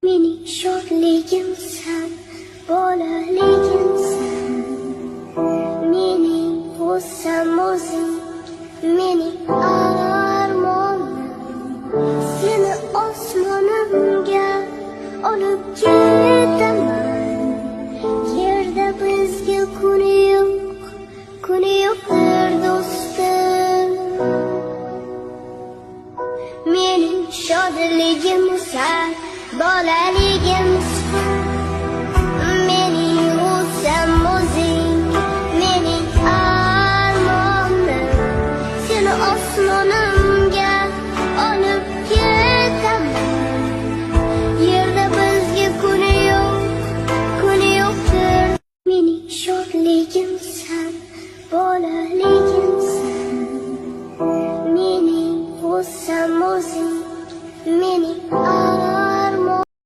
Mening shodligimsan, bolaligimsan. Mening o'zsam o'zing, mening armonim. Seni osmonimga olib ketaman. Yerda bizga kuni yo'qdir do'stim. Mening shodligimsan, bolalik